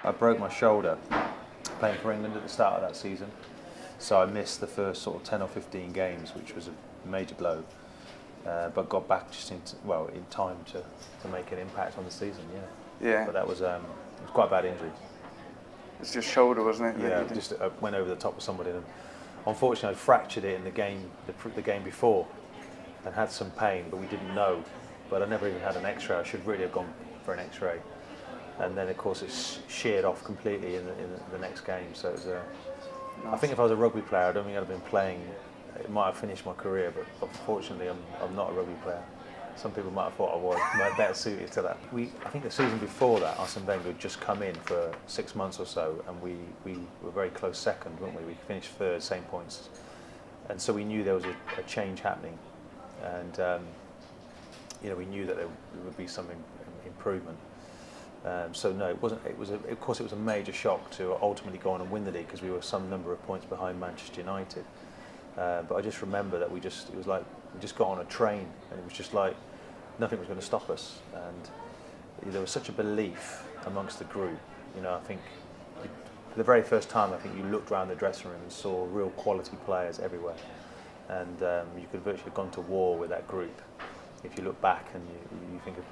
I broke my shoulder playing for England at the start of that season, so I missed the first sort of 10 or 15 games, which was a major blow. But got back just in time to make an impact on the season. Yeah. Yeah. But that was it was quite a bad injury. It's your shoulder, wasn't it? Yeah. Just went over the top of somebody. And unfortunately, I fractured it in the game before, and had some pain, but we didn't know. But I never even had an X-ray. I should really have gone for an X-ray. And then, of course, it's sheared off completely in the next game. So it was I think if I was a rugby player, I don't think I'd have been playing. It might have finished my career, but unfortunately, I'm not a rugby player. Some people might have thought I was better suited to that. I think the season before that, Arsene Wenger had just come in for 6 months or so, and we were very close second, weren't we? We finished third, same points, and so we knew there was a change happening, and we knew that there would be some improvement. So no, it wasn't. Of course, it was a major shock to ultimately go on and win the league because we were some number of points behind Manchester United. But I just remember that it was like we just got on a train, and it was just like nothing was going to stop us. And there was such a belief amongst the group. I think the very first time I think you looked around the dressing room and saw real quality players everywhere, and you could virtually have gone to war with that group. If you look back and you think of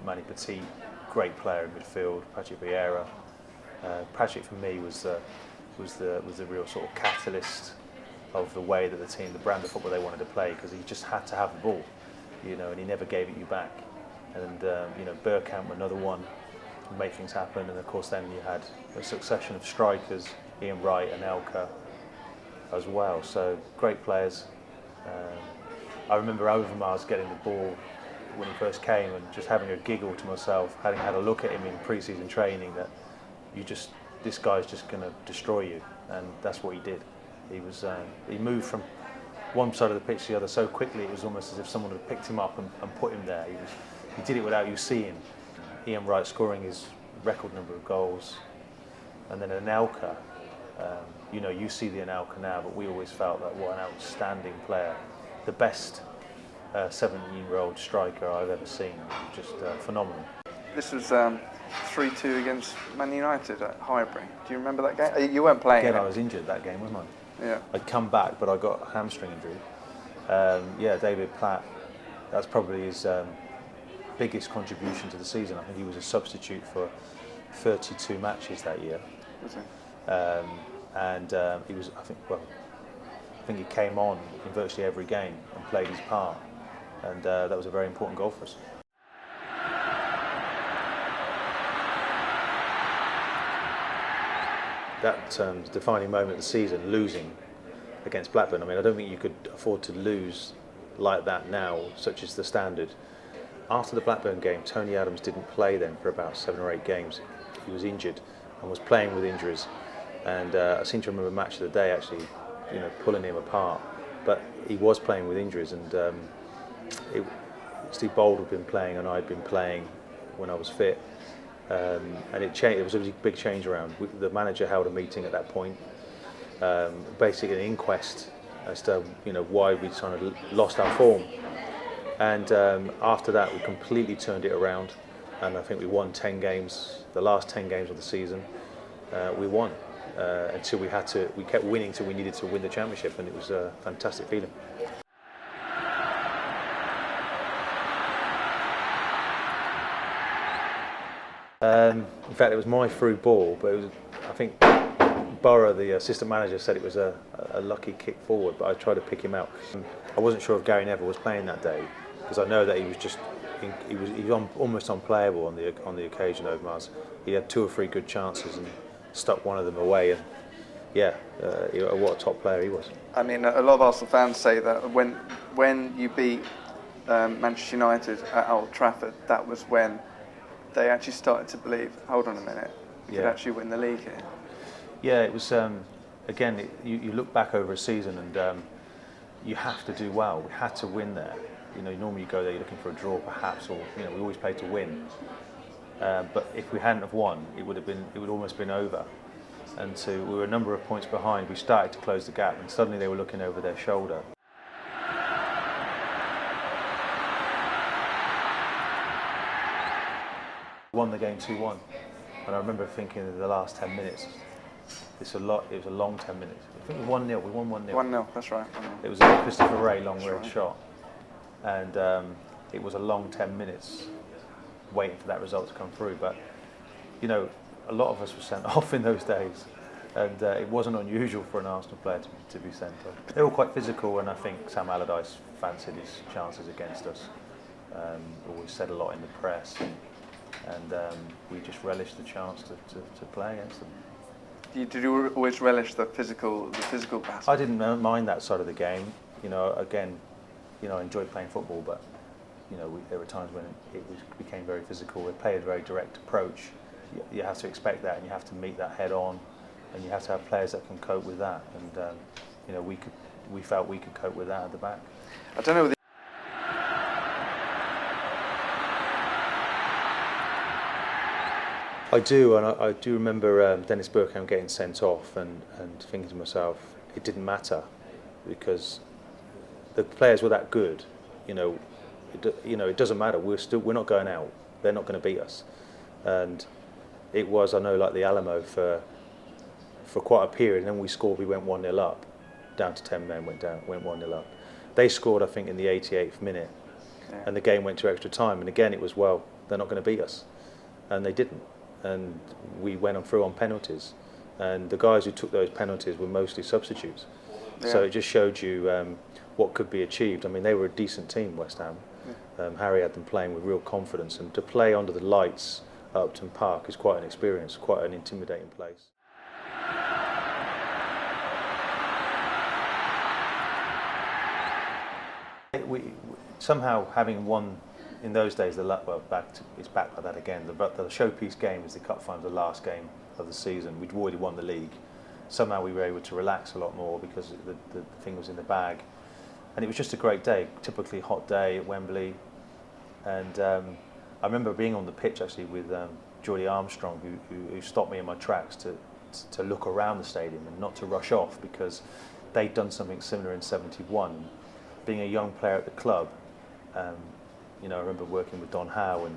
Manny Petit, great player in midfield, Patrick Vieira. Patrick for me was the real sort of catalyst of the way that the brand of football they wanted to play, because he just had to have the ball, and he never gave it you back. And Bergkamp, another one, made things happen. And of course, then you had a succession of strikers, Ian Wright and Elka as well. So great players. I remember Overmars getting the ball when he first came and just having a giggle to myself, having had a look at him in pre-season training, that this guy's just going to destroy you, and that's what he did. He moved from one side of the pitch to the other so quickly, it was almost as if someone had picked him up and put him there. He did it without you seeing. Ian Wright scoring his record number of goals, and then Anelka. You see the Anelka now, but we always felt that what an outstanding player, the best 17-year-old striker I've ever seen. Just phenomenal. This was 3-2 against Man United at Highbury. Do you remember that game? You weren't playing. Again, I was injured that game, wasn't I? Yeah. I'd come back, but I got a hamstring injury. David Platt, that's probably his biggest contribution to the season. I think he was a substitute for 32 matches that year. Was he? He was, I think he came on in virtually every game and played his part, and that was a very important goal for us. That defining moment of the season, losing against Blackburn. I mean, I don't think you could afford to lose like that now, such as the standard. After the Blackburn game, Tony Adams didn't play then for about 7 or 8 games. He was injured and was playing with injuries. And I seem to remember match of the day actually, pulling him apart. But he was playing with injuries, and Steve Bold had been playing and I'd been playing when I was fit. And it changed. It was a really big change around. The manager held a meeting at that point, basically an inquest as to why we'd kind of lost our form. And after that, we completely turned it around, and I think we won 10 games. The last 10 games of the season, we won until we kept winning till we needed to win the championship, and it was a fantastic feeling. In fact, it was my through ball, but I think Borough, the assistant manager, said it was a lucky kick forward, but I tried to pick him out. I wasn't sure if Gary Neville was playing that day, because I know that he was almost unplayable on the occasion. Overmars, he had 2 or 3 good chances and stuck one of them away, and what a top player he was. I mean, a lot of Arsenal fans say that when you beat Manchester United at Old Trafford, that was when they actually started to believe, hold on a minute, we could actually win the league here. Yeah, it was, again, you look back over a season and you have to do well. We had to win there. Normally you go there, you're looking for a draw perhaps, or, we always play to win. But if we hadn't have won, it would almost been over. And so we were a number of points behind. We started to close the gap, and suddenly they were looking over their shoulder. Won the game 2-1. And I remember thinking in the last 10 minutes, it was a long 10 minutes. I think we won 1-0. We won 1-0. 1-0, that's right. 1-0. It was a Christopher Ray long-range right. shot, and it was a long 10 minutes waiting for that result to come through. But you know, a lot of us were sent off in those days, and it wasn't unusual for an Arsenal player to be sent off. They were quite physical, and I think Sam Allardyce fancied his chances against us. Always said a lot in the press, and we just relished the chance to play against them. Did you always relish the physical battle? I didn't mind that side of the game. You know, again, you know, I enjoyed playing football, but you know, there were times when became very physical. We played a very direct approach. You have to expect that, and you have to meet that head on, and you have to have players that can cope with that. And you know, we felt we could cope with that at the back. I don't know. I do, and I do remember Dennis Bergkamp getting sent off, and thinking to myself, it didn't matter, because the players were that good. You know, it doesn't matter. We're not going out. They're not going to beat us. And it was, I know, like the Alamo for quite a period. And then we scored. We went 1-0 up, down to 10 men. Went 1-0 up. They scored, I think, in the 88th minute, and the game went to extra time. And again, it was, well, they're not going to beat us, and they didn't. And we went on through on penalties, and the guys who took those penalties were mostly substitutes. Yeah. So it just showed you what could be achieved. I mean, they were a decent team, West Ham. Yeah. Harry had them playing with real confidence, and to play under the lights at Upton Park is quite an experience, quite an intimidating place. We somehow, having won in those days, it's back like that again. The showpiece game is the cup final, the last game of the season. We'd already won the league. Somehow we were able to relax a lot more because the thing was in the bag, and it was just a great day. Typically hot day at Wembley, and I remember being on the pitch actually with Geordie Armstrong, who stopped me in my tracks to look around the stadium and not to rush off, because they'd done something similar in '71. Being a young player at the club. You know, I remember working with Don Howe, and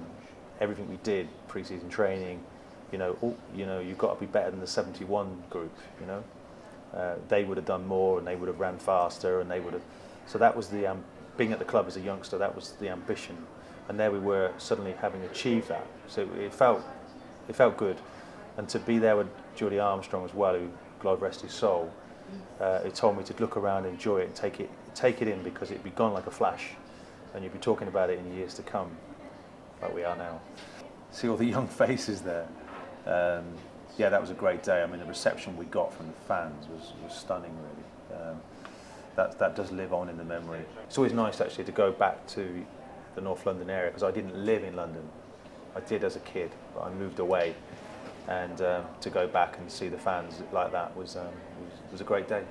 everything we did, pre-season training, you know, you've got to be better than the '71 group. You know, they would have done more, and they would have ran faster, and they would have. So that was the being at the club as a youngster. That was the ambition, and there we were suddenly having achieved that. So it felt good, and to be there with Geordie Armstrong as well, who, God rest his soul, it told me to look around, enjoy it, and take it in, because it'd be gone like a flash. And you'll be talking about it in years to come, like we are now. See all the young faces there. Yeah, that was a great day. I mean, the reception we got from the fans was stunning, really. That does live on in the memory. It's always nice, actually, to go back to the North London area, because I didn't live in London. I did as a kid, but I moved away. And to go back and see the fans like that was a great day.